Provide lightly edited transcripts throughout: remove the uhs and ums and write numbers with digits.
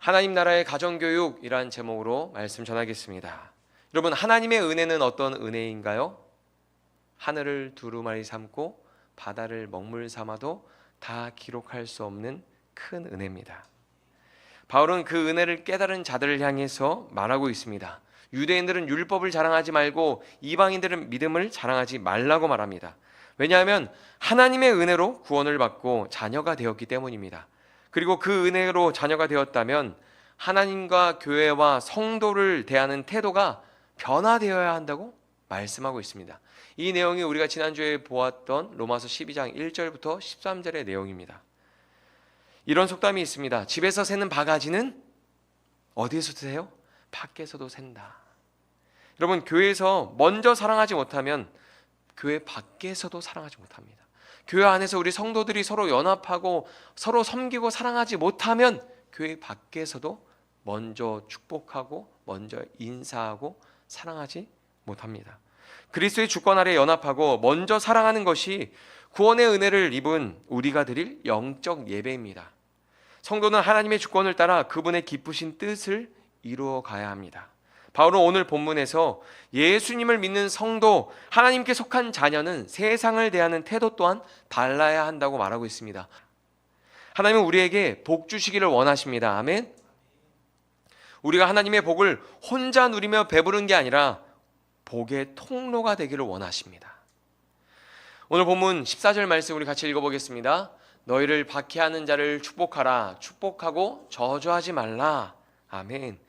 하나님 나라의 가정교육이란 제목으로 말씀 전하겠습니다. 여러분, 하나님의 은혜는 어떤 은혜인가요? 하늘을 두루마리 삼고 바다를 먹물 삼아도 다 기록할 수 없는 큰 은혜입니다. 바울은 그 은혜를 깨달은 자들을 향해서 말하고 있습니다. 유대인들은 율법을 자랑하지 말고 이방인들은 믿음을 자랑하지 말라고 말합니다. 왜냐하면 하나님의 은혜로 구원을 받고 자녀가 되었기 때문입니다. 그리고 그 은혜로 자녀가 되었다면 하나님과 교회와 성도를 대하는 태도가 변화되어야 한다고 말씀하고 있습니다. 이 내용이 우리가 지난주에 보았던 로마서 12장 1절부터 13절의 내용입니다. 이런 속담이 있습니다. 집에서 새는 바가지는 어디에서 새요? 밖에서도 샌다. 여러분, 교회에서 먼저 사랑하지 못하면 교회 밖에서도 사랑하지 못합니다. 교회 안에서 우리 성도들이 서로 연합하고 서로 섬기고 사랑하지 못하면 교회 밖에서도 먼저 축복하고 먼저 인사하고 사랑하지 못합니다. 그리스도의 주권 아래 연합하고 먼저 사랑하는 것이 구원의 은혜를 입은 우리가 드릴 영적 예배입니다. 성도는 하나님의 주권을 따라 그분의 기쁘신 뜻을 이루어 가야 합니다. 바울은 오늘 본문에서 예수님을 믿는 성도, 하나님께 속한 자녀는 세상을 대하는 태도 또한 달라야 한다고 말하고 있습니다. 하나님은 우리에게 복 주시기를 원하십니다. 아멘. 우리가 하나님의 복을 혼자 누리며 배부른 게 아니라 복의 통로가 되기를 원하십니다. 오늘 본문 14절 말씀 우리 같이 읽어보겠습니다. 너희를 박해하는 자를 축복하라. 축복하고 저주하지 말라. 아멘.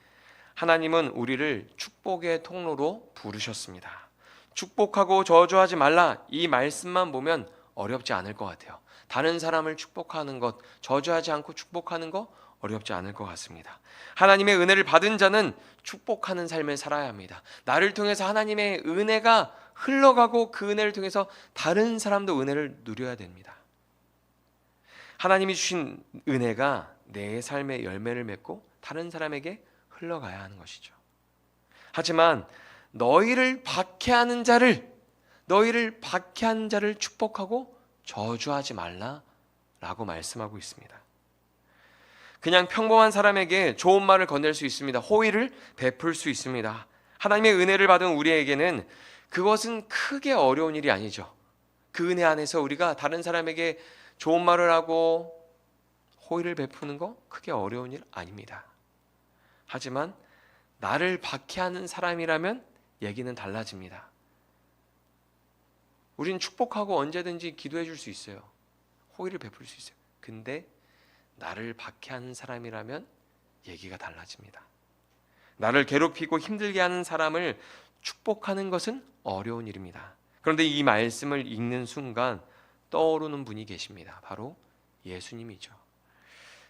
하나님은 우리를 축복의 통로로 부르셨습니다. 축복하고 저주하지 말라. 이 말씀만 보면 어렵지 않을 것 같아요. 다른 사람을 축복하는 것, 저주하지 않고 축복하는 것 어렵지 않을 것 같습니다. 하나님의 은혜를 받은 자는 축복하는 삶을 살아야 합니다. 나를 통해서 하나님의 은혜가 흘러가고 그 은혜를 통해서 다른 사람도 은혜를 누려야 됩니다. 하나님이 주신 은혜가 내 삶의 열매를 맺고 다른 사람에게 흘러가야 하는 것이죠. 하지만 너희를 박해하는 자를 축복하고 저주하지 말라라고 말씀하고 있습니다. 그냥 평범한 사람에게 좋은 말을 건넬 수 있습니다. 호의를 베풀 수 있습니다. 하나님의 은혜를 받은 우리에게는 그것은 크게 어려운 일이 아니죠. 그 은혜 안에서 우리가 다른 사람에게 좋은 말을 하고 호의를 베푸는 거 크게 어려운 일 아닙니다. 하지만 나를 박해하는 사람이라면 얘기는 달라집니다. 우린 축복하고 언제든지 기도해 줄 수 있어요. 호의를 베풀 수 있어요. 근데 나를 박해하는 사람이라면 얘기가 달라집니다. 나를 괴롭히고 힘들게 하는 사람을 축복하는 것은 어려운 일입니다. 그런데 이 말씀을 읽는 순간 떠오르는 분이 계십니다. 바로 예수님이죠.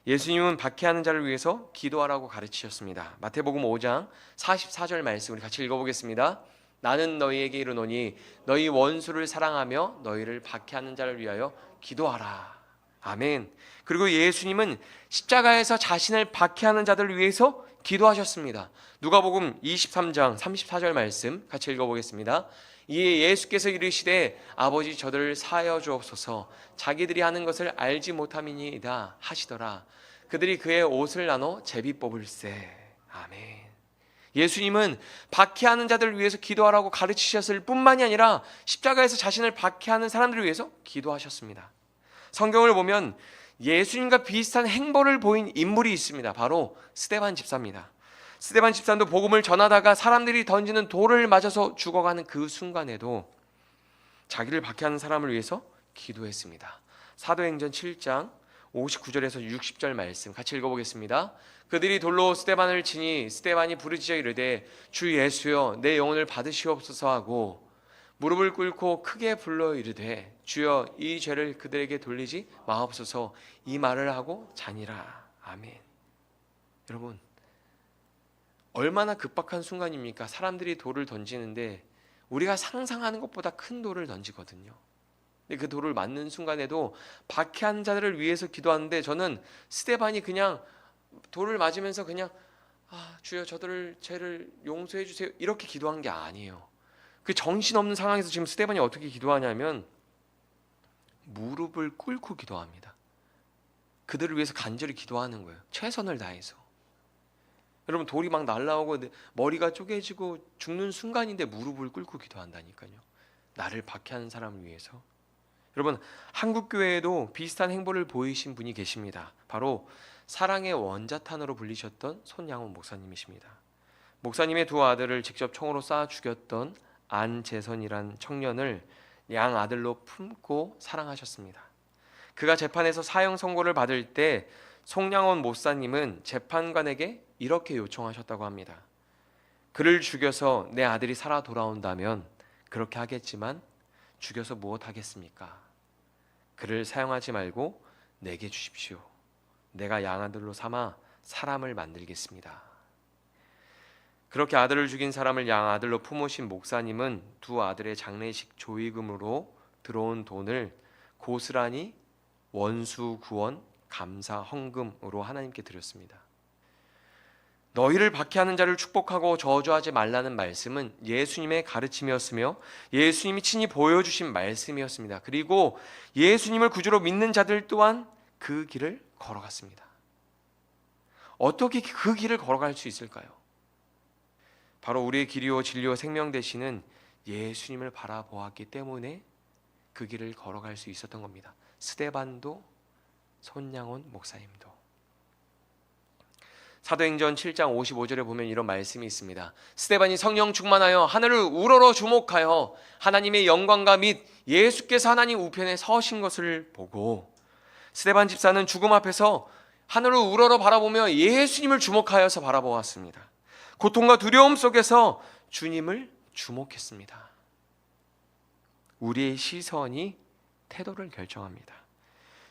예수님은 박해하는 자를 위해서 기도하라고 가르치셨습니다. 마태복음 5장 44절 말씀 우리 같이 읽어보겠습니다. 나는 너희에게 이르노니 너희 원수를 사랑하며 너희를 박해하는 자를 위하여 기도하라. 아멘. 그리고 예수님은 십자가에서 자신을 박해하는 자들을 위해서 기도하셨습니다. 누가복음 23장 34절 말씀 같이 읽어보겠습니다. 이에 예수께서 이르시되 아버지 저들을 사하여 주옵소서 자기들이 하는 것을 알지 못함이니이다 하시더라. 그들이 그의 옷을 나눠 제비 뽑을세. 아멘. 예수님은 박해하는 자들을 위해서 기도하라고 가르치셨을 뿐만이 아니라 십자가에서 자신을 박해하는 사람들을 위해서 기도하셨습니다. 성경을 보면 예수님과 비슷한 행보를 보인 인물이 있습니다. 바로 스데반 집사입니다. 스데반 집사도 복음을 전하다가 사람들이 던지는 돌을 맞아서 죽어가는 그 순간에도 자기를 박해하는 사람을 위해서 기도했습니다. 사도행전 7장 59절에서 60절 말씀 같이 읽어보겠습니다. 그들이 돌로 스데반을 치니 스데반이 부르짖어 이르되 주 예수여 내 영혼을 받으시옵소서 하고 무릎을 꿇고 크게 불러 이르되 주여 이 죄를 그들에게 돌리지 마옵소서 이 말을 하고 자니라. 아멘. 여러분, 얼마나 급박한 순간입니까? 사람들이 돌을 던지는데 우리가 상상하는 것보다 큰 돌을 던지거든요. 근데 그 돌을 맞는 순간에도 박해한 자들을 위해서 기도하는데 저는 스데반이 그냥 돌을 맞으면서 그냥 주여 저들을 죄를 용서해 주세요 이렇게 기도한 게 아니에요. 그 정신없는 상황에서 지금 스데반이 어떻게 기도하냐면 무릎을 꿇고 기도합니다. 그들을 위해서 간절히 기도하는 거예요. 최선을 다해서. 여러분 돌이 막 날라오고 머리가 쪼개지고 죽는 순간인데 무릎을 꿇고 기도한다니까요. 나를 박해하는 사람을 위해서. 여러분 한국 교회에도 비슷한 행보를 보이신 분이 계십니다. 바로 사랑의 원자탄으로 불리셨던 손양원 목사님이십니다. 목사님의 두 아들을 직접 총으로 쏴 죽였던 안재선이란 청년을 양 아들로 품고 사랑하셨습니다. 그가 재판에서 사형 선고를 받을 때 송양원 목사님은 재판관에게 이렇게 요청하셨다고 합니다. 그를 죽여서 내 아들이 살아 돌아온다면 그렇게 하겠지만 죽여서 무엇 하겠습니까? 그를 사형하지 말고 내게 주십시오. 내가 양아들로 삼아 사람을 만들겠습니다. 그렇게 아들을 죽인 사람을 양아들로 품으신 목사님은 두 아들의 장례식 조의금으로 들어온 돈을 고스란히 원수 구원 감사 헌금으로 하나님께 드렸습니다. 너희를 박해하는 자를 축복하고 저주하지 말라는 말씀은 예수님의 가르침이었으며 예수님이 친히 보여주신 말씀이었습니다. 그리고 예수님을 구주로 믿는 자들 또한 그 길을 걸어갔습니다. 어떻게 그 길을 걸어갈 수 있을까요? 바로 우리의 길이요 진리요 생명 되시는 예수님을 바라보았기 때문에 그 길을 걸어갈 수 있었던 겁니다. 스데반도 손양원 목사님도. 사도행전 7장 55절에 보면 이런 말씀이 있습니다. 스데반이 성령 충만하여 하늘을 우러러 주목하여 하나님의 영광과 및 예수께서 하나님 우편에 서신 것을 보고, 스데반 집사는 죽음 앞에서 하늘을 우러러 바라보며 예수님을 주목하여서 바라보았습니다. 고통과 두려움 속에서 주님을 주목했습니다. 우리의 시선이 태도를 결정합니다.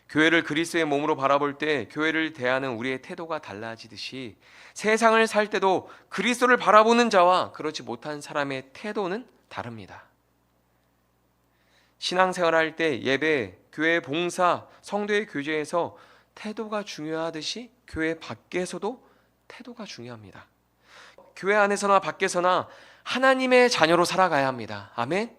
교회를 그리스도의 몸으로 바라볼 때 교회를 대하는 우리의 태도가 달라지듯이 세상을 살 때도 그리스도를 바라보는 자와 그렇지 못한 사람의 태도는 다릅니다. 신앙생활할 때 예배, 교회 봉사, 성도의 교제에서 태도가 중요하듯이 교회 밖에서도 태도가 중요합니다. 교회 안에서나 밖에서나 하나님의 자녀로 살아가야 합니다. 아멘.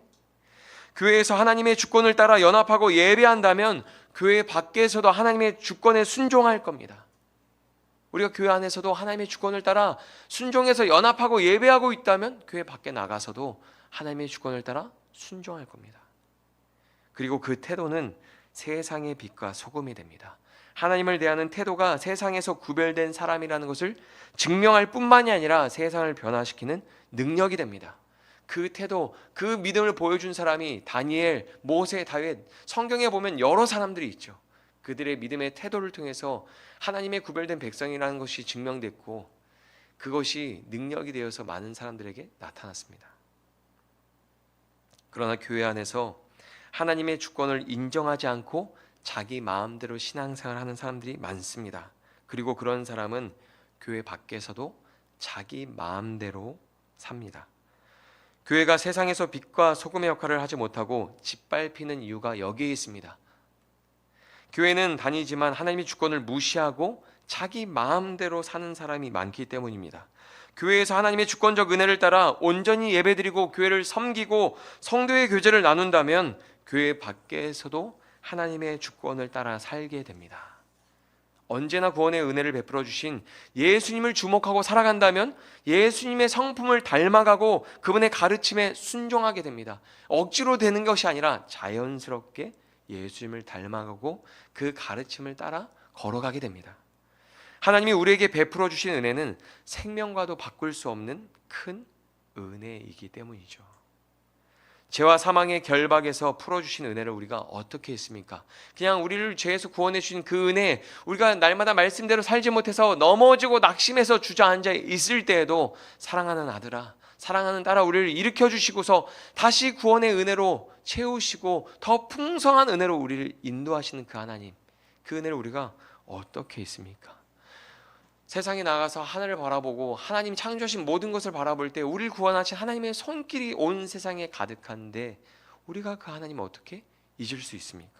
교회에서 하나님의 주권을 따라 연합하고 예배한다면 교회 밖에서도 하나님의 주권에 순종할 겁니다. 우리가 교회 안에서도 하나님의 주권을 따라 순종해서 연합하고 예배하고 있다면 교회 밖에 나가서도 하나님의 주권을 따라 순종할 겁니다. 그리고 그 태도는 세상의 빛과 소금이 됩니다. 하나님을 대하는 태도가 세상에서 구별된 사람이라는 것을 증명할 뿐만이 아니라 세상을 변화시키는 능력이 됩니다. 그 태도, 그 믿음을 보여준 사람이 다니엘, 모세, 다윗, 성경에 보면 여러 사람들이 있죠. 그들의 믿음의 태도를 통해서 하나님의 구별된 백성이라는 것이 증명됐고 그것이 능력이 되어서 많은 사람들에게 나타났습니다. 그러나 교회 안에서 하나님의 주권을 인정하지 않고 자기 마음대로 신앙생활하는 사람들이 많습니다. 그리고 그런 사람은 교회 밖에서도 자기 마음대로 삽니다. 교회가 세상에서 빛과 소금의 역할을 하지 못하고 짓밟히는 이유가 여기에 있습니다. 교회는 다니지만 하나님의 주권을 무시하고 자기 마음대로 사는 사람이 많기 때문입니다. 교회에서 하나님의 주권적 은혜를 따라 온전히 예배드리고 교회를 섬기고 성도의 교제를 나눈다면 교회 밖에서도 하나님의 주권을 따라 살게 됩니다. 언제나 구원의 은혜를 베풀어 주신 예수님을 주목하고 살아간다면 예수님의 성품을 닮아가고 그분의 가르침에 순종하게 됩니다. 억지로 되는 것이 아니라 자연스럽게 예수님을 닮아가고 그 가르침을 따라 걸어가게 됩니다. 하나님이 우리에게 베풀어 주신 은혜는 생명과도 바꿀 수 없는 큰 은혜이기 때문이죠. 죄와 사망의 결박에서 풀어주신 은혜를 우리가 어떻게 했습니까? 그냥 우리를 죄에서 구원해 주신 그 은혜, 우리가 날마다 말씀대로 살지 못해서 넘어지고 낙심해서 주저앉아 있을 때에도 사랑하는 아들아, 사랑하는 딸아, 우리를 일으켜 주시고서 다시 구원의 은혜로 채우시고 더 풍성한 은혜로 우리를 인도하시는 그 하나님, 그 은혜를 우리가 어떻게 했습니까? 세상에 나가서 하늘을 바라보고 하나님 창조하신 모든 것을 바라볼 때 우리를 구원하신 하나님의 손길이 온 세상에 가득한데 우리가 그 하나님을 어떻게 잊을 수 있습니까?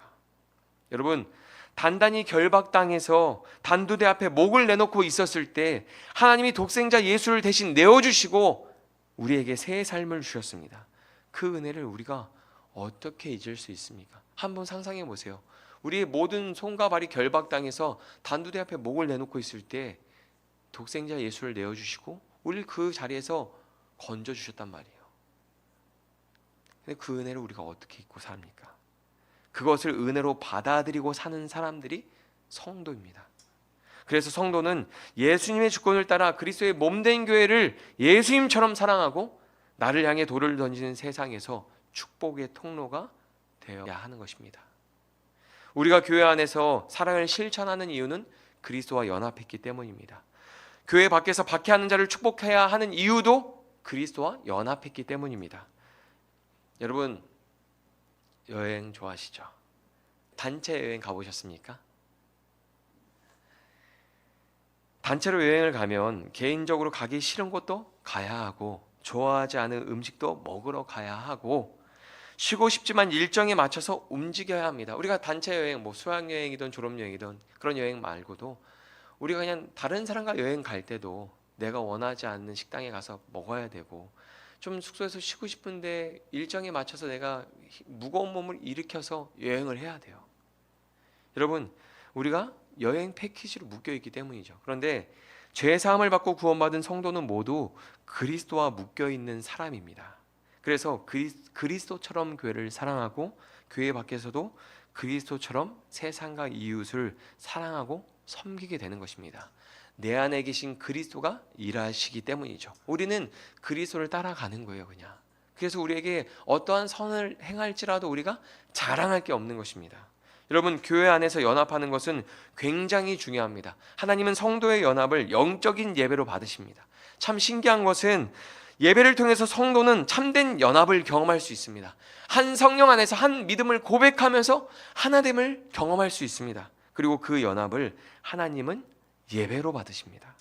여러분, 단단히 결박당해서 단두대 앞에 목을 내놓고 있었을 때 하나님이 독생자 예수를 대신 내어주시고 우리에게 새 삶을 주셨습니다. 그 은혜를 우리가 어떻게 잊을 수 있습니까? 한번 상상해 보세요. 우리의 모든 손과 발이 결박당해서 단두대 앞에 목을 내놓고 있을 때 독생자 예수를 내어주시고 우리를 그 자리에서 건져주셨단 말이에요. 근데 그 은혜를 우리가 어떻게 잊고 삽니까? 그것을 은혜로 받아들이고 사는 사람들이 성도입니다. 그래서 성도는 예수님의 주권을 따라 그리스도의 몸된 교회를 예수님처럼 사랑하고 나를 향해 돌을 던지는 세상에서 축복의 통로가 되어야 하는 것입니다. 우리가 교회 안에서 사랑을 실천하는 이유는 그리스도와 연합했기 때문입니다. 교회 밖에서 박해하는 자를 축복해야 하는 이유도 그리스도와 연합했기 때문입니다. 여러분, 여행 좋아하시죠? 단체 여행 가보셨습니까? 단체로 여행을 가면 개인적으로 가기 싫은 곳도 가야 하고 좋아하지 않은 음식도 먹으러 가야 하고 쉬고 싶지만 일정에 맞춰서 움직여야 합니다. 우리가 단체 여행, 수학여행이든 졸업여행이든 그런 여행 말고도 우리가 그냥 다른 사람과 여행 갈 때도 내가 원하지 않는 식당에 가서 먹어야 되고 좀 숙소에서 쉬고 싶은데 일정에 맞춰서 내가 무거운 몸을 일으켜서 여행을 해야 돼요. 여러분, 우리가 여행 패키지로 묶여 있기 때문이죠. 그런데 죄 사함을 받고 구원받은 성도는 모두 그리스도와 묶여 있는 사람입니다. 그래서 그리스도처럼 교회를 사랑하고 교회 밖에서도 그리스도처럼 세상과 이웃을 사랑하고 섬기게 되는 것입니다. 내 안에 계신 그리스도가 일하시기 때문이죠. 우리는 그리스도를 따라가는 거예요, 그냥. 그래서 우리에게 어떠한 선을 행할지라도 우리가 자랑할 게 없는 것입니다. 여러분, 교회 안에서 연합하는 것은 굉장히 중요합니다. 하나님은 성도의 연합을 영적인 예배로 받으십니다. 참 신기한 것은 예배를 통해서 성도는 참된 연합을 경험할 수 있습니다. 한 성령 안에서 한 믿음을 고백하면서 하나됨을 경험할 수 있습니다. 그리고 그 연합을 하나님은 예배로 받으십니다.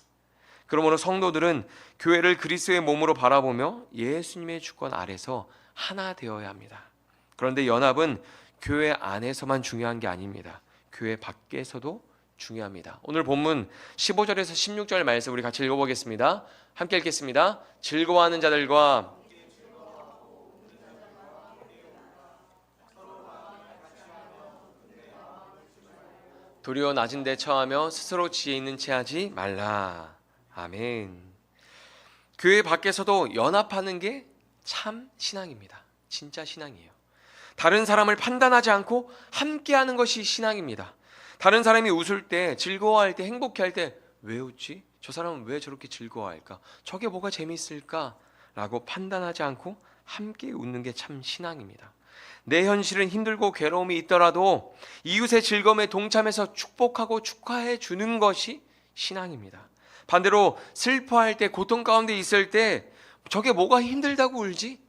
그러므로 성도들은 교회를 그리스도의 몸으로 바라보며 예수님의 주권 아래서 하나 되어야 합니다. 그런데 연합은 교회 안에서만 중요한 게 아닙니다. 교회 밖에서도 중요합니다. 오늘 본문 15절에서 16절 말씀 우리 같이 읽어보겠습니다. 함께 읽겠습니다. 즐거워하는 자들과 도리어 낮은 데 처하며 스스로 지혜 있는 채 하지 말라. 아멘. 교회 밖에서도 연합하는 게 참 신앙입니다. 진짜 신앙이에요. 다른 사람을 판단하지 않고 함께하는 것이 신앙입니다. 다른 사람이 웃을 때, 즐거워할 때, 행복해할 때 왜 웃지? 저 사람은 왜 저렇게 즐거워할까? 저게 뭐가 재밌을까? 라고 판단하지 않고 함께 웃는 게 참 신앙입니다. 내 현실은 힘들고 괴로움이 있더라도 이웃의 즐거움에 동참해서 축복하고 축하해 주는 것이 신앙입니다. 반대로 슬퍼할 때, 고통 가운데 있을 때 저게 뭐가 힘들다고 울지?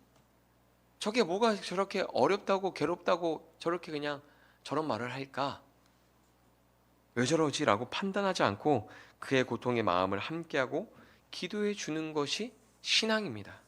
저게 뭐가 저렇게 어렵다고 괴롭다고 저렇게 그냥 저런 말을 할까? 왜 저러지? 라고 판단하지 않고 그의 고통의 마음을 함께하고 기도해 주는 것이 신앙입니다.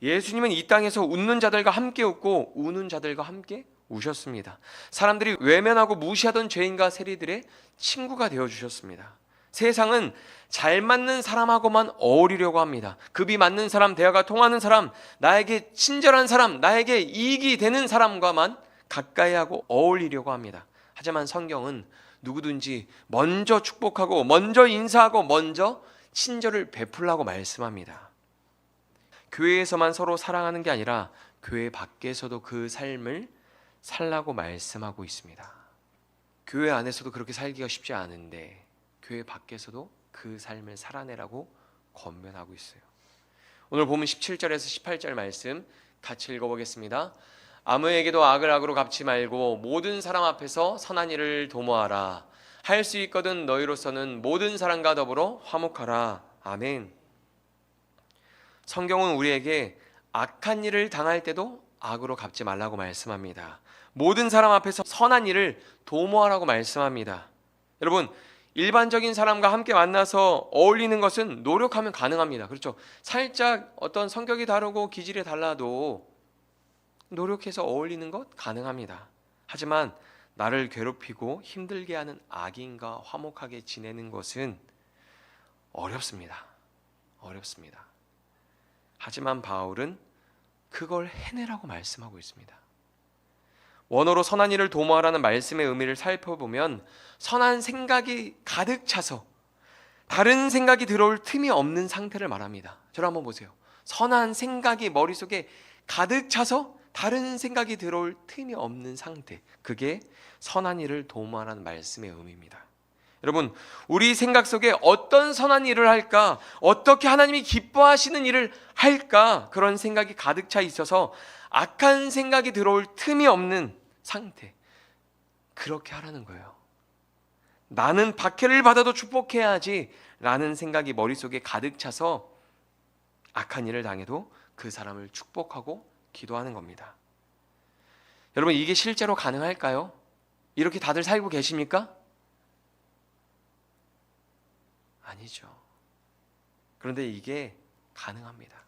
예수님은 이 땅에서 웃는 자들과 함께 웃고 우는 자들과 함께 우셨습니다. 사람들이 외면하고 무시하던 죄인과 세리들의 친구가 되어주셨습니다. 세상은 잘 맞는 사람하고만 어울리려고 합니다. 급이 맞는 사람, 대화가 통하는 사람, 나에게 친절한 사람, 나에게 이익이 되는 사람과만 가까이 하고 어울리려고 합니다. 하지만 성경은 누구든지 먼저 축복하고 먼저 인사하고 먼저 친절을 베풀라고 말씀합니다. 교회에서만 서로 사랑하는 게 아니라 교회 밖에서도 그 삶을 살라고 말씀하고 있습니다. 교회 안에서도 그렇게 살기가 쉽지 않은데 교회 밖에서도 그 삶을 살아내라고 권면하고 있어요. 오늘 보면 17절에서 18절 말씀 같이 읽어보겠습니다. 아무에게도 악을 악으로 갚지 말고 모든 사람 앞에서 선한 일을 도모하라. 할 수 있거든 너희로서는 모든 사람과 더불어 화목하라. 아멘. 성경은 우리에게 악한 일을 당할 때도 악으로 갚지 말라고 말씀합니다. 모든 사람 앞에서 선한 일을 도모하라고 말씀합니다. 여러분, 일반적인 사람과 함께 만나서 어울리는 것은 노력하면 가능합니다. 그렇죠? 살짝 어떤 성격이 다르고 기질이 달라도 노력해서 어울리는 것 가능합니다. 하지만 나를 괴롭히고 힘들게 하는 악인과 화목하게 지내는 것은 어렵습니다. 어렵습니다. 하지만 바울은 그걸 해내라고 말씀하고 있습니다. 원어로 선한 일을 도모하라는 말씀의 의미를 살펴보면 선한 생각이 가득 차서 다른 생각이 들어올 틈이 없는 상태를 말합니다. 저를 한번 보세요. 선한 생각이 머릿속에 가득 차서 다른 생각이 들어올 틈이 없는 상태, 그게 선한 일을 도모하라는 말씀의 의미입니다. 여러분, 우리 생각 속에 어떤 선한 일을 할까, 어떻게 하나님이 기뻐하시는 일을 할까, 그런 생각이 가득 차 있어서 악한 생각이 들어올 틈이 없는 상태, 그렇게 하라는 거예요. 나는 박해를 받아도 축복해야지 라는 생각이 머릿속에 가득 차서 악한 일을 당해도 그 사람을 축복하고 기도하는 겁니다. 여러분, 이게 실제로 가능할까요? 이렇게 다들 살고 계십니까? 아니죠. 그런데 이게 가능합니다.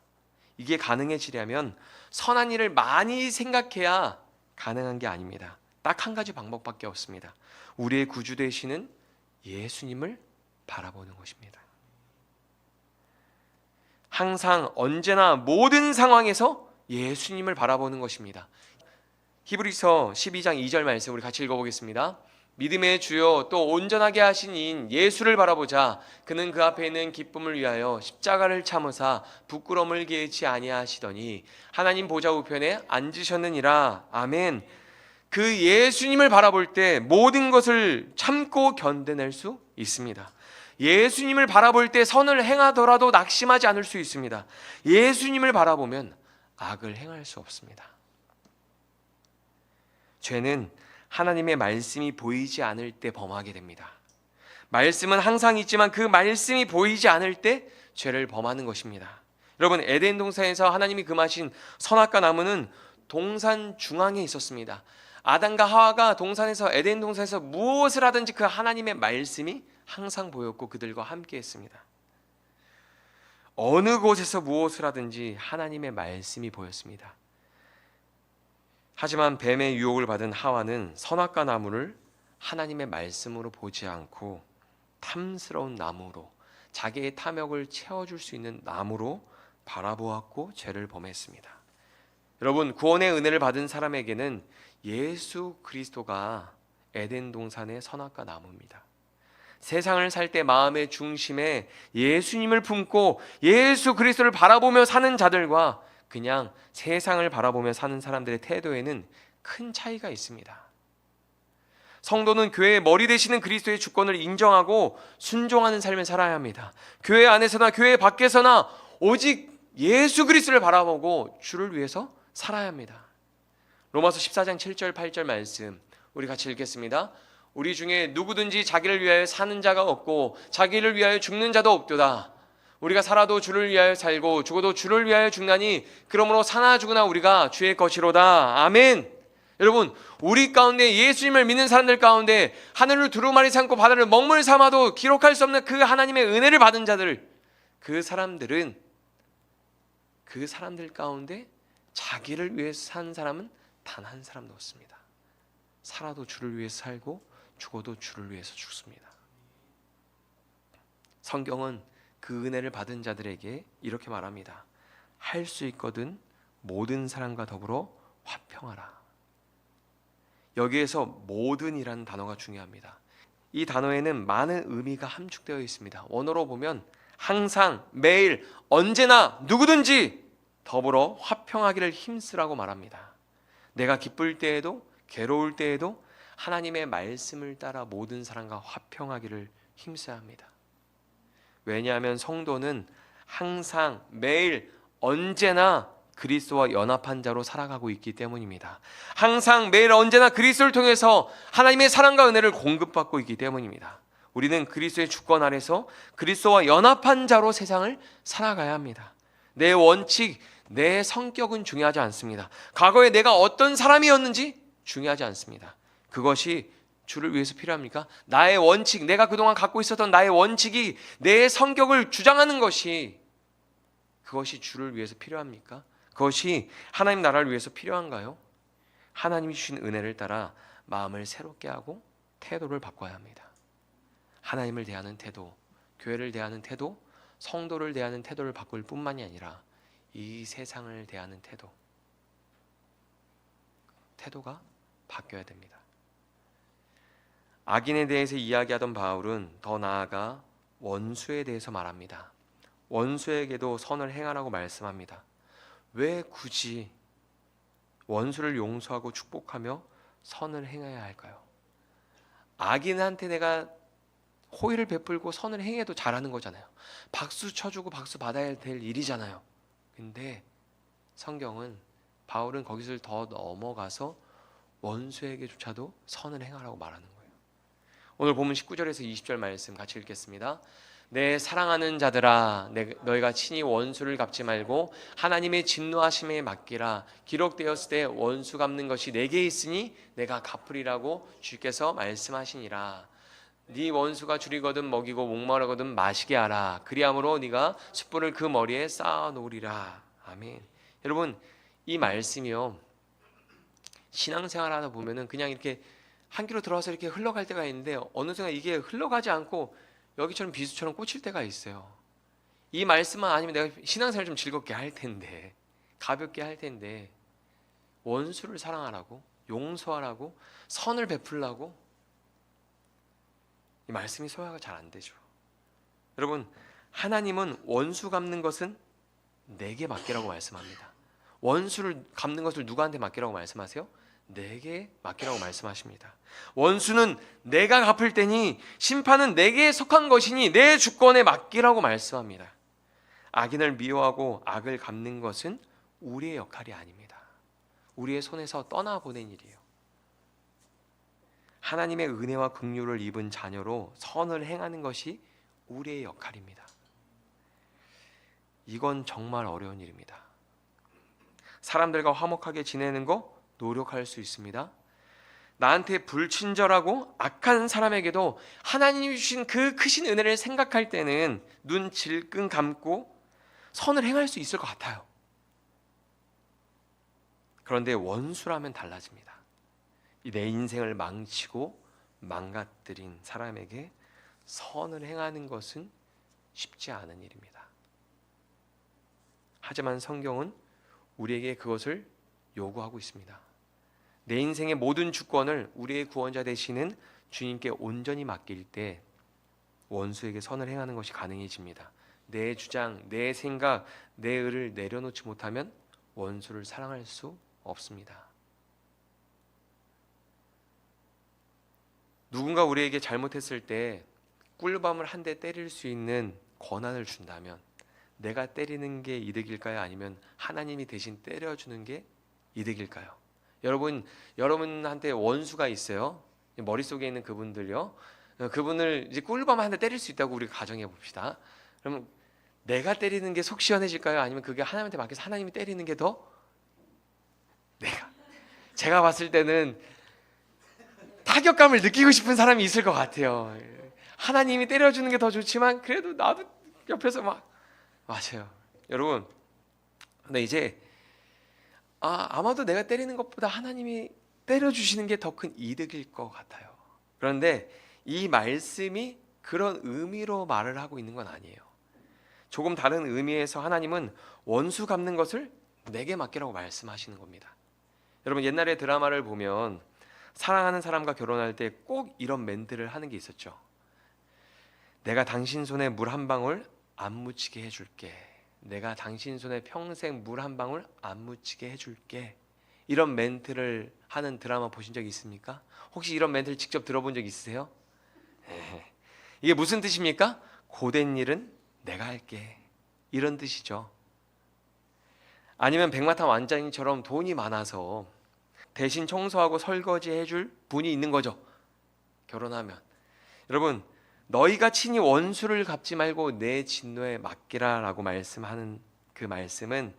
이게 가능해지려면 선한 일을 많이 생각해야 가능한 게 아닙니다. 딱 한 가지 방법밖에 없습니다. 우리의 구주 되시는 예수님을 바라보는 것입니다. 항상 언제나 모든 상황에서 예수님을 바라보는 것입니다. 히브리서 12장 2절 말씀 우리 같이 읽어보겠습니다. 믿음의 주요 또 온전하게 하신 이인 예수를 바라보자. 그는 그 앞에 있는 기쁨을 위하여 십자가를 참으사 부끄러움을 개의치 아니하시더니 하나님 보좌 우편에 앉으셨느니라. 아멘. 그 예수님을 바라볼 때 모든 것을 참고 견뎌낼 수 있습니다. 예수님을 바라볼 때 선을 행하더라도 낙심하지 않을 수 있습니다. 예수님을 바라보면 악을 행할 수 없습니다. 죄는 하나님의 말씀이 보이지 않을 때 범하게 됩니다. 말씀은 항상 있지만 그 말씀이 보이지 않을 때 죄를 범하는 것입니다. 여러분, 에덴 동산에서 하나님이 금하신 선악과 나무는 동산 중앙에 있었습니다. 아담과 하와가 동산에서 에덴 동산에서 무엇을 하든지 그 하나님의 말씀이 항상 보였고 그들과 함께 했습니다. 어느 곳에서 무엇을 하든지 하나님의 말씀이 보였습니다. 하지만 뱀의 유혹을 받은 하와는 선악과 나무를 하나님의 말씀으로 보지 않고 탐스러운 나무로, 자기의 탐욕을 채워줄 수 있는 나무로 바라보았고 죄를 범했습니다. 여러분, 구원의 은혜를 받은 사람에게는 예수 그리스도가 에덴 동산의 선악과 나무입니다. 세상을 살 때 마음의 중심에 예수님을 품고 예수 그리스도를 바라보며 사는 자들과 그냥 세상을 바라보며 사는 사람들의 태도에는 큰 차이가 있습니다. 성도는 교회의 머리 되시는 그리스도의 주권을 인정하고 순종하는 삶을 살아야 합니다. 교회 안에서나 교회 밖에서나 오직 예수 그리스도를 바라보고 주를 위해서 살아야 합니다. 로마서 14장 7절 8절 말씀 우리 같이 읽겠습니다. 우리 중에 누구든지 자기를 위하여 사는 자가 없고 자기를 위하여 죽는 자도 없도다. 우리가 살아도 주를 위하여 살고 죽어도 주를 위하여 죽나니 그러므로 사나 죽으나 우리가 주의 것이로다. 아멘. 여러분, 우리 가운데 예수님을 믿는 사람들 가운데 하늘을 두루마리 삼고 바다를 먹물 삼아도 기록할 수 없는 그 하나님의 은혜를 받은 자들, 그 사람들 가운데 자기를 위해서 사는 사람은 단 한 사람도 없습니다. 살아도 주를 위해서 살고 죽어도 주를 위해서 죽습니다. 성경은 그 은혜를 받은 자들에게 이렇게 말합니다. 할 수 있거든 모든 사람과 더불어 화평하라. 여기에서 모든이라는 단어가 중요합니다. 이 단어에는 많은 의미가 함축되어 있습니다. 원어로 보면 항상, 매일, 언제나, 누구든지 더불어 화평하기를 힘쓰라고 말합니다. 내가 기쁠 때에도 괴로울 때에도 하나님의 말씀을 따라 모든 사람과 화평하기를 힘써야 합니다. 왜냐하면 성도는 항상 매일 언제나 그리스도와 연합한 자로 살아가고 있기 때문입니다. 항상 매일 언제나 그리스도를 통해서 하나님의 사랑과 은혜를 공급받고 있기 때문입니다. 우리는 그리스도의 주권 아래서 그리스도와 연합한 자로 세상을 살아가야 합니다. 내 원칙, 내 성격은 중요하지 않습니다. 과거에 내가 어떤 사람이었는지 중요하지 않습니다. 그것이 주를 위해서 필요합니까? 나의 원칙, 내가 그동안 갖고 있었던 나의 원칙이 내 성격을 주장하는 것이 그것이 주를 위해서 필요합니까? 그것이 하나님 나라를 위해서 필요한가요? 하나님이 주신 은혜를 따라 마음을 새롭게 하고 태도를 바꿔야 합니다. 하나님을 대하는 태도, 교회를 대하는 태도, 성도를 대하는 태도를 바꿀 뿐만이 아니라 이 세상을 대하는 태도가 바뀌어야 됩니다. 악인에 대해서 이야기하던 바울은 더 나아가 원수에 대해서 말합니다. 원수에게도 선을 행하라고 말씀합니다. 왜 굳이 원수를 용서하고 축복하며 선을 행해야 할까요? 악인한테 내가 호의를 베풀고 선을 행해도 잘하는 거잖아요. 박수 쳐주고 박수 받아야 될 일이잖아요. 근데 성경은, 바울은 거기서 더 넘어가서 원수에게조차도 선을 행하라고 말하는 거예요. 오늘 본문 19절에서 20절 말씀 같이 읽겠습니다. 내 사랑하는 자들아, 너희가 친히 원수를 갚지 말고 하나님의 진노하심에 맡기라. 기록되었을 때 원수 갚는 것이 내게 있으니 내가 갚으리라고 주께서 말씀하시니라. 네 원수가 줄이거든 먹이고 목마르거든 마시게 하라. 그리함으로 네가 숯불을 그 머리에 쌓아 놓으리라. 아멘. 여러분, 이 말씀이요, 신앙생활 하다 보면은 그냥 이렇게 한 귀로 들어와서 이렇게 흘러갈 때가 있는데 어느 순간 이게 흘러가지 않고 여기처럼 비수처럼 꽂힐 때가 있어요. 이 말씀만 아니면 내가 신앙생활 좀 즐겁게 할 텐데, 가볍게 할 텐데, 원수를 사랑하라고, 용서하라고, 선을 베풀라고, 이 말씀이 소화가 잘 안 되죠. 여러분, 하나님은 원수 갚는 것은 내게 맡기라고 말씀합니다. 원수를 갚는 것을 누구한테 맡기라고 말씀하세요? 내게 맡기라고 말씀하십니다. 원수는 내가 갚을 때니 심판은 내게 속한 것이니 내 주권에 맡기라고 말씀합니다. 악인을 미워하고 악을 갚는 것은 우리의 역할이 아닙니다. 우리의 손에서 떠나보낸 일이에요. 하나님의 은혜와 긍휼을 입은 자녀로 선을 행하는 것이 우리의 역할입니다. 이건 정말 어려운 일입니다. 사람들과 화목하게 지내는 거 노력할 수 있습니다. 나한테 불친절하고 악한 사람에게도 하나님이 주신 그 크신 은혜를 생각할 때는 눈 질끈 감고 선을 행할 수 있을 것 같아요. 그런데 원수라면 달라집니다. 내 인생을 망치고 망가뜨린 사람에게 선을 행하는 것은 쉽지 않은 일입니다. 하지만 성경은 우리에게 그것을 요구하고 있습니다. 내 인생의 모든 주권을 우리의 구원자 되시는 주님께 온전히 맡길 때 원수에게 선을 행하는 것이 가능해집니다. 내 주장, 내 생각, 내 의를 내려놓지 못하면 원수를 사랑할 수 없습니다. 누군가 우리에게 잘못했을 때 꿀밤을 한 대 때릴 수 있는 권한을 준다면 내가 때리는 게 이득일까요? 아니면 하나님이 대신 때려주는 게 이득일까요? 여러분한테 원수가 있어요. 머릿속에 있는 그분들요. 그분을 이제 꿀밤 한 대 때릴 수 있다고 우리가 가정해 봅시다. 그러면 내가 때리는 게 속 시원해질까요? 아니면 그게 하나님한테 맡겨서 하나님이 때리는 게 더 제가 봤을 때는 타격감을 느끼고 싶은 사람이 있을 것 같아요. 하나님이 때려주는 게 더 좋지만 그래도 나도 옆에서 맞아요. 여러분, 근데 이제 아마도 내가 때리는 것보다 하나님이 때려주시는 게 더 큰 이득일 것 같아요. 그런데 이 말씀이 그런 의미로 말을 하고 있는 건 아니에요. 조금 다른 의미에서 하나님은 원수 갚는 것을 내게 맡기라고 말씀하시는 겁니다. 여러분, 옛날에 드라마를 보면 사랑하는 사람과 결혼할 때 꼭 이런 멘트를 하는 게 있었죠. 내가 당신 손에 물 한 방울 안 묻히게 해줄게. 내가 당신 손에 평생 물 한 방울 안 묻히게 해줄게. 이런 멘트를 하는 드라마 보신 적 있습니까? 혹시 이런 멘트를 직접 들어본 적 있으세요? 이게 무슨 뜻입니까? 고된 일은 내가 할게, 이런 뜻이죠. 아니면 백마탄 완장님처럼 돈이 많아서 대신 청소하고 설거지 해줄 분이 있는 거죠. 결혼하면. 여러분, 너희가 친히 원수를 갚지 말고 내 진노에 맡기라 라고 말씀하는 그 말씀은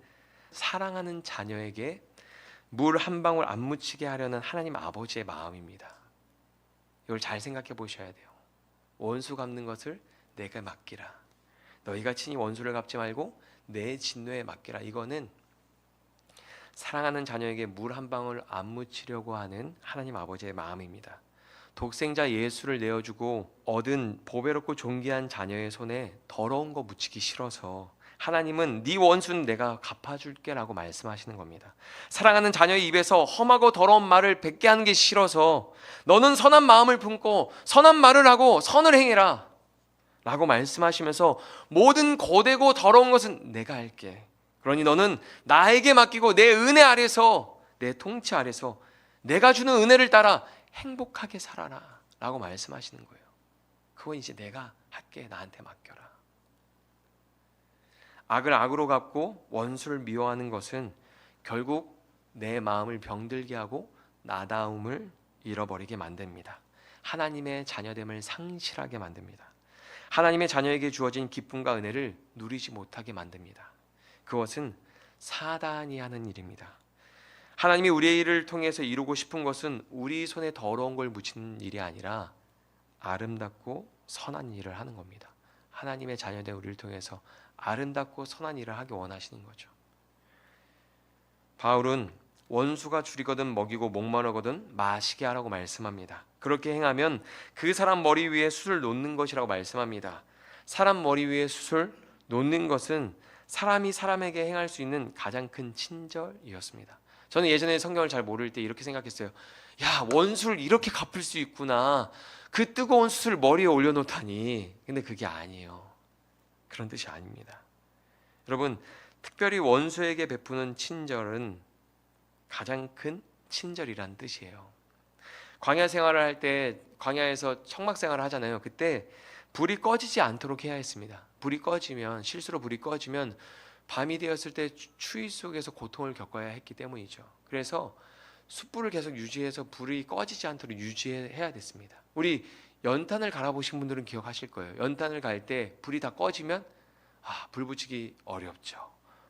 사랑하는 자녀에게 물 한 방울 안 묻히게 하려는 하나님 아버지의 마음입니다. 이걸 잘 생각해 보셔야 돼요. 원수 갚는 것을 내가 맡기라. 너희가 친히 원수를 갚지 말고 내 진노에 맡기라. 이거는 사랑하는 자녀에게 물 한 방울 안 묻히려고 하는 하나님 아버지의 마음입니다. 독생자 예수를 내어주고 얻은 보배롭고 존귀한 자녀의 손에 더러운 거 묻히기 싫어서 하나님은 네 원수는 내가 갚아줄게 라고 말씀하시는 겁니다. 사랑하는 자녀의 입에서 험하고 더러운 말을 뱉게 하는 게 싫어서 너는 선한 마음을 품고 선한 말을 하고 선을 행해라 라고 말씀하시면서 모든 고되고 더러운 것은 내가 할게. 그러니 너는 나에게 맡기고 내 은혜 아래서, 내 통치 아래서 내가 주는 은혜를 따라 행복하게 살아라 라고 말씀하시는 거예요. 그건 이제 내가 할게. 나한테 맡겨라. 악을 악으로 갚고 원수를 미워하는 것은 결국 내 마음을 병들게 하고 나다움을 잃어버리게 만듭니다. 하나님의 자녀됨을 상실하게 만듭니다. 하나님의 자녀에게 주어진 기쁨과 은혜를 누리지 못하게 만듭니다. 그것은 사단이 하는 일입니다. 하나님이 우리의 일을 통해서 이루고 싶은 것은 우리 손에 더러운 걸 묻히는 일이 아니라 아름답고 선한 일을 하는 겁니다. 하나님의 자녀된 우리를 통해서 아름답고 선한 일을 하기 원하시는 거죠. 바울은 원수가 줄이거든 먹이고 목마르거든 마시게 하라고 말씀합니다. 그렇게 행하면 그 사람 머리 위에 숯을 놓는 것이라고 말씀합니다. 사람 머리 위에 숯을 놓는 것은 사람이 사람에게 행할 수 있는 가장 큰 친절이었습니다. 저는 예전에 성경을 잘 모를 때 이렇게 생각했어요. 야, 원수를 이렇게 갚을 수 있구나. 그 뜨거운 숯을 머리에 올려놓다니. 근데 그게 아니에요. 그런 뜻이 아닙니다. 여러분, 특별히 원수에게 베푸는 친절은 가장 큰 친절이란 뜻이에요. 광야 생활을 할 때, 광야에서 청막 생활을 하잖아요. 그때 불이 꺼지지 않도록 해야 했습니다. 불이 꺼지면, 실수로 불이 꺼지면 밤이 되었을 때 추위 속에서 고통을 겪어야 했기 때문이죠. 그래서 숯불을 계속 유지해서 불이 꺼지지 않도록 유지해야 됐습니다. 우리 연탄을 갈아보신 분들은 기억하실 거예요. 연탄을 갈 때 불이 다 꺼지면 불 붙이기 어렵죠.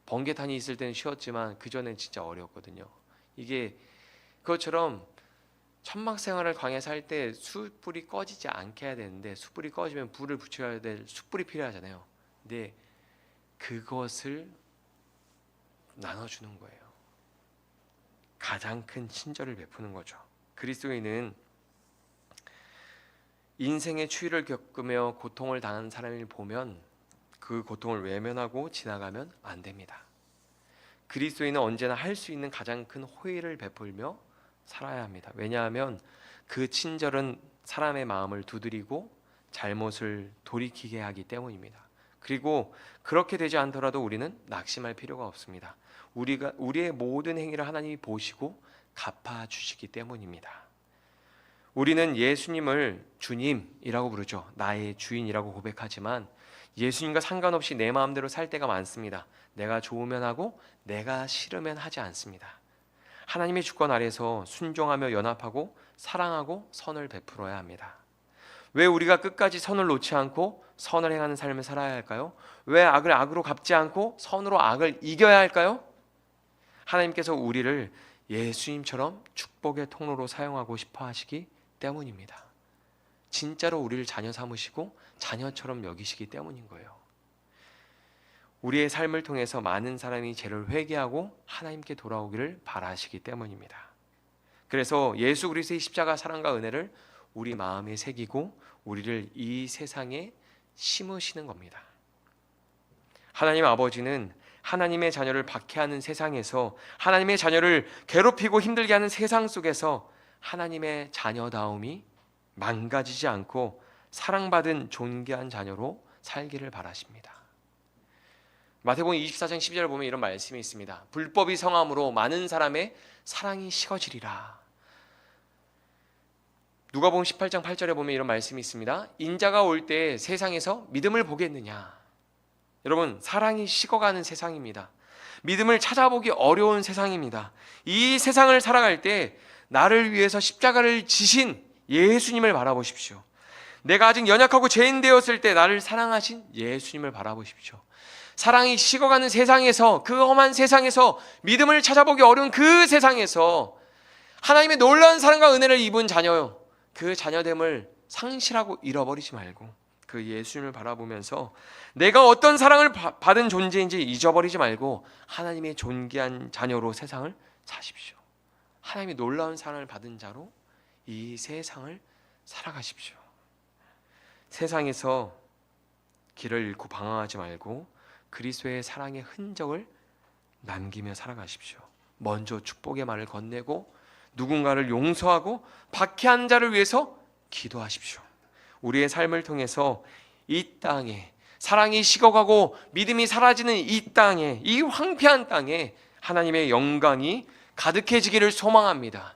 번개탄이 있을 때는 쉬웠지만 그 전엔 진짜 어려웠거든요. 이게 그것처럼 천막 생활을 광야에서 할 때 숯불이 꺼지지 않게 해야 되는데, 숯불이 꺼지면 불을 붙여야 될 숯불이 필요하잖아요. 근데 그것을 나눠주는 거예요. 가장 큰 친절을 베푸는 거죠. 그리스도인은 인생의 추위를 겪으며 고통을 당하는 사람을 보면 그 고통을 외면하고 지나가면 안 됩니다. 그리스도인은 언제나 할 수 있는 가장 큰 호의를 베풀며 살아야 합니다. 왜냐하면 그 친절은 사람의 마음을 두드리고 잘못을 돌이키게 하기 때문입니다. 그리고 그렇게 되지 않더라도 우리는 낙심할 필요가 없습니다. 우리의 모든 행위를 하나님이 보시고 갚아주시기 때문입니다. 우리는 예수님을 주님이라고 부르죠. 나의 주인이라고 고백하지만 예수님과 상관없이 내 마음대로 살 때가 많습니다. 내가 좋으면 하고 내가 싫으면 하지 않습니다. 하나님의 주권 아래서 순종하며 연합하고 사랑하고 선을 베풀어야 합니다. 왜 우리가 끝까지 선을 놓지 않고 선을 행하는 삶을 살아야 할까요? 왜 악을 악으로 갚지 않고 선으로 악을 이겨야 할까요? 하나님께서 우리를 예수님처럼 축복의 통로로 사용하고 싶어 하시기 때문입니다. 진짜로 우리를 자녀 삼으시고 자녀처럼 여기시기 때문인 거예요. 우리의 삶을 통해서 많은 사람이 죄를 회개하고 하나님께 돌아오기를 바라시기 때문입니다. 그래서 예수 그리스도의 십자가 사랑과 은혜를 우리 마음에 새기고 우리를 이 세상에 심으시는 겁니다. 하나님 아버지는 하나님의 자녀를 박해하는 세상에서, 하나님의 자녀를 괴롭히고 힘들게 하는 세상 속에서 하나님의 자녀다움이 망가지지 않고 사랑받은 존귀한 자녀로 살기를 바라십니다. 마태복음 24장 12절을 보면 이런 말씀이 있습니다. 불법이 성함으로 많은 사람의 사랑이 식어지리라. 누가복음 18장 8절에 보면 이런 말씀이 있습니다. 인자가 올 때 세상에서 믿음을 보겠느냐. 여러분, 사랑이 식어가는 세상입니다. 믿음을 찾아보기 어려운 세상입니다. 이 세상을 살아갈 때 나를 위해서 십자가를 지신 예수님을 바라보십시오. 내가 아직 연약하고 죄인 되었을 때 나를 사랑하신 예수님을 바라보십시오. 사랑이 식어가는 세상에서, 그 험한 세상에서, 믿음을 찾아보기 어려운 그 세상에서 하나님의 놀라운 사랑과 은혜를 입은 자녀요, 그 자녀됨을 상실하고 잃어버리지 말고 그 예수님을 바라보면서 내가 어떤 사랑을 받은 존재인지 잊어버리지 말고 하나님의 존귀한 자녀로 세상을 사십시오. 하나님의 놀라운 사랑을 받은 자로 이 세상을 살아가십시오. 세상에서 길을 잃고 방황하지 말고 그리스도의 사랑의 흔적을 남기며 살아가십시오. 먼저 축복의 말을 건네고 누군가를 용서하고 박해한 자를 위해서 기도하십시오. 우리의 삶을 통해서 이 땅에, 사랑이 식어가고 믿음이 사라지는 이 땅에, 이 황폐한 땅에 하나님의 영광이 가득해지기를 소망합니다.